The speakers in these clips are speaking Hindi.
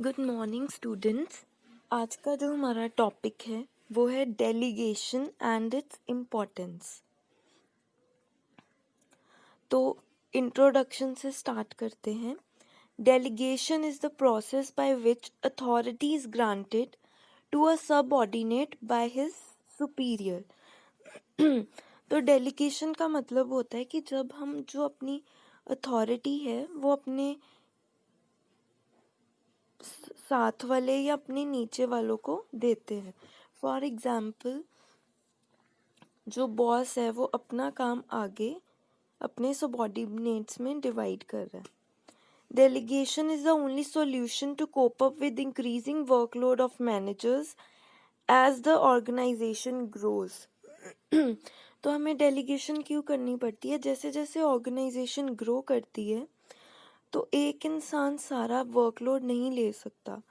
Good morning students. आज का जो हमारा टॉपिक है वो है डेलीगेशन एंड इट्स इम्पोर्टेंस। तो इंट्रोडक्शन से स्टार्ट करते हैं। Delegation is the process by which authority is granted to a subordinate by his superior. तो डेलीगेशन का मतलब होता है कि जब हम जो अपनी अथॉरिटी है वो अपने साथ वाले या अपने नीचे वालों को देते हैं। फॉर एग्जाम्पल, जो बॉस है वो अपना काम आगे अपने सबऑर्डिनेट्स में डिवाइड कर रहा है। Delegation is the only solution to cope up with increasing workload of managers as the organisation grows. तो हमें डेलीगेशन क्यों करनी पड़ती है? जैसे जैसे ऑर्गेनाइजेशन ग्रो करती है तो एक इंसान सारा वर्कलोड नहीं ले सकता,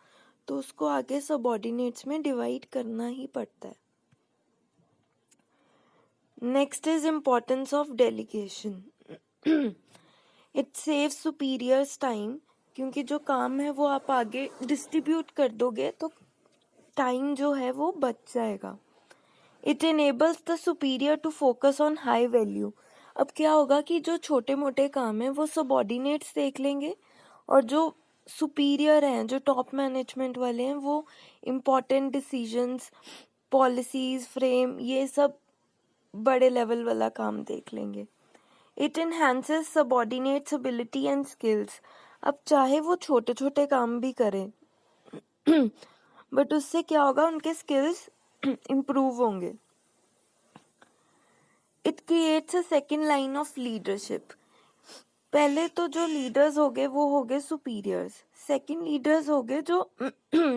तो उसको आगे सबऑर्डिनेट्स में डिवाइड करना ही पड़ता है। Next is importance of delegation. It saves superiors time, क्योंकि जो काम है वो आप आगे डिस्ट्रीब्यूट कर दोगे तो टाइम जो है वो बच जाएगा। It enables the superior to focus on high value. अब क्या होगा कि जो छोटे मोटे काम है वो सबऑर्डिनेट्स देख लेंगे और जो सुपीरियर हैं, जो टॉप मैनेजमेंट वाले हैं, वो इम्पोर्टेंट डिसीजंस, पॉलिसीज फ्रेम, ये सब बड़े लेवल वाला काम देख लेंगे। It enhances subordinates ability and skills. अब चाहे वो छोटे छोटे काम भी करें बट उससे क्या होगा, उनके स्किल्स इम्प्रूव होंगे। It creates a second line of leadership. पहले तो जो लीडर्स हो गए वो हो गए सुपीरियर्स, सेकंड लीडर्स हो गए जो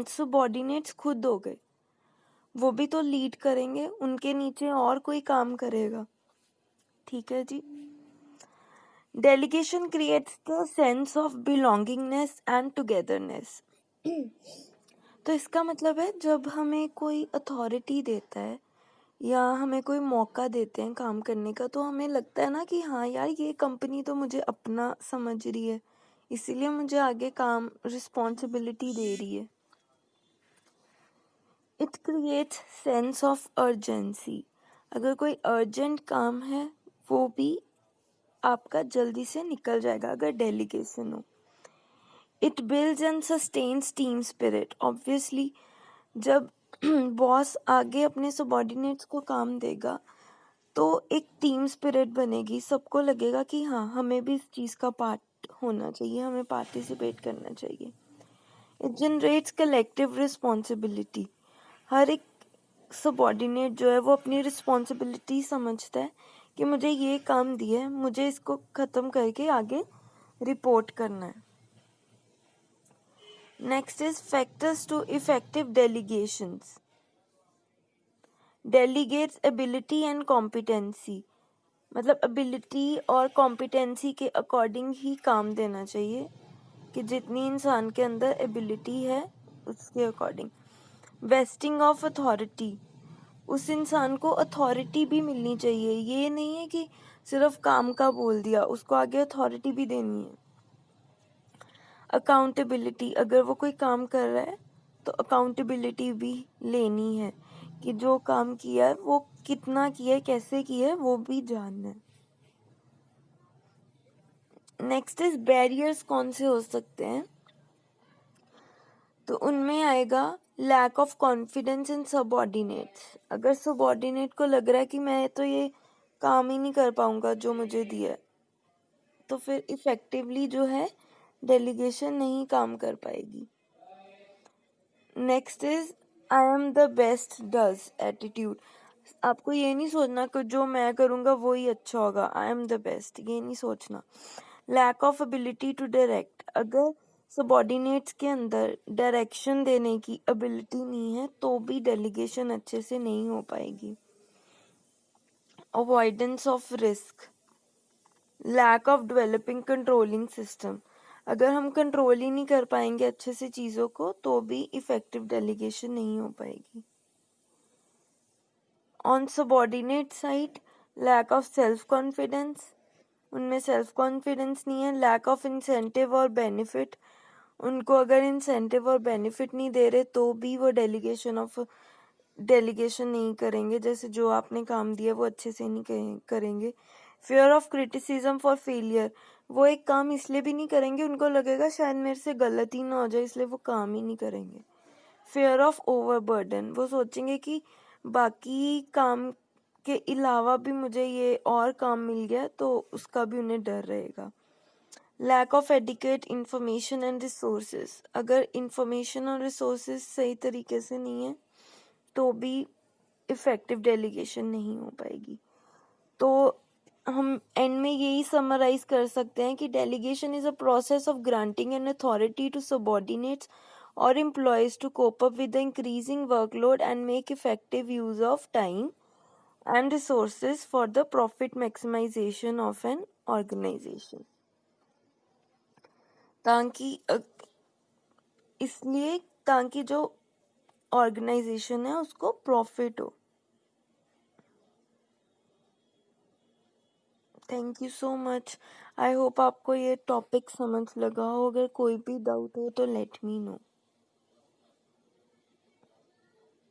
सबऑर्डिनेट्स खुद हो गए, वो भी तो लीड करेंगे, उनके नीचे और कोई काम करेगा। ठीक है जी। Delegation creates the sense of belongingness and togetherness. तो इसका मतलब है जब हमें कोई अथॉरिटी देता है या हमें कोई मौका देते हैं काम करने का, तो हमें लगता है ना कि हाँ यार, ये कंपनी तो मुझे अपना समझ रही है, इसीलिए मुझे आगे काम रिस्पॉन्सिबिलिटी दे रही है। It creates sense of urgency. अगर कोई अर्जेंट काम है वो भी आपका जल्दी से निकल जाएगा अगर डेलीगेशन हो। It builds and sustains team spirit. Obviously जब बॉस आगे अपने सबऑर्डिनेट्स को काम देगा तो एक टीम स्पिरिट बनेगी, सबको लगेगा कि हाँ, हमें भी इस चीज़ का पार्ट होना चाहिए, हमें पार्टिसिपेट करना चाहिए। It generates collective responsibility. हर एक सबऑर्डिनेट जो है वो अपनी रिस्पॉन्सिबिलिटी समझता है कि मुझे ये काम दिया है, मुझे इसको ख़त्म करके आगे रिपोर्ट करना है। Next is factors to effective delegations. Delegates ability and competency, मतलब एबिलिटी और कॉम्पिटेंसी के अकॉर्डिंग ही काम देना चाहिए, कि जितनी इंसान के अंदर एबिलिटी है उसके अकॉर्डिंग। वेस्टिंग ऑफ अथॉरिटी, उस इंसान को अथॉरिटी भी मिलनी चाहिए, ये नहीं है कि सिर्फ काम का बोल दिया, उसको आगे अथॉरिटी भी देनी है। अकाउंटेबिलिटी, अगर वो कोई काम कर रहा है तो अकाउंटेबिलिटी भी लेनी है, कि जो काम किया है वो कितना किया है, कैसे किया है, वो भी जानना है। नेक्स्ट इज बैरियर्स, कौन से हो सकते हैं? तो उनमें आएगा lack of confidence in subordinates. अगर सबऑर्डिनेट को लग रहा है कि मैं तो ये काम ही नहीं कर पाऊंगा जो मुझे दिया है, तो फिर इफेक्टिवली जो है डेलीगेशन नहीं काम कर पाएगी। Next is I am the best does attitude. आपको ये नहीं सोचना कि जो मैं करूँगा वो ही अच्छा होगा, आई एम द बेस्ट, ये नहीं सोचना। Lack of ability to direct, अगर सबऑर्डिनेट्स के अंदर डायरेक्शन देने की एबिलिटी नहीं है तो भी डेलीगेशन अच्छे से नहीं हो पाएगी। Avoidance of risk, lack of developing controlling system, अगर हम कंट्रोल ही नहीं कर पाएंगे अच्छे से चीज़ों को तो भी इफेक्टिव डेलीगेशन नहीं हो पाएगी। On subordinate side, lack of self confidence, उनमें सेल्फ कॉन्फिडेंस नहीं है। लैक ऑफ इंसेंटिव और बेनिफिट, उनको अगर इंसेंटिव और बेनिफिट नहीं दे रहे तो भी वो डेलीगेशन नहीं करेंगे, जैसे जो आपने काम दिया वो अच्छे से नहीं करेंगे। Fear of criticism for failure, वो एक काम इसलिए भी नहीं करेंगे, उनको लगेगा शायद मेरे से गलती ना हो जाए, इसलिए वो काम ही नहीं करेंगे। फेयर ऑफ ओवरबर्डन, वो सोचेंगे कि बाकी काम के अलावा भी मुझे ये और काम मिल गया तो उसका भी उन्हें डर रहेगा। Lack of adequate information and resources, अगर इंफॉर्मेशन और रिसोर्सेज सही तरीके से नहीं है तो भी इफेक्टिव डेलीगेशन नहीं हो पाएगी। तो हम एंड में यही समराइज कर सकते हैं कि delegation is a process of granting an authority to subordinates or employees to cope up with the increasing workload and make effective use of time and resources for the profit maximization of an organization. इसलिए ताकि जो ऑर्गेनाइजेशन है उसको प्रॉफिट हो। Thank you so much. I hope आपको ये टॉपिक समझ लगा हो। अगर कोई भी डाउट हो तो लेट मी नो।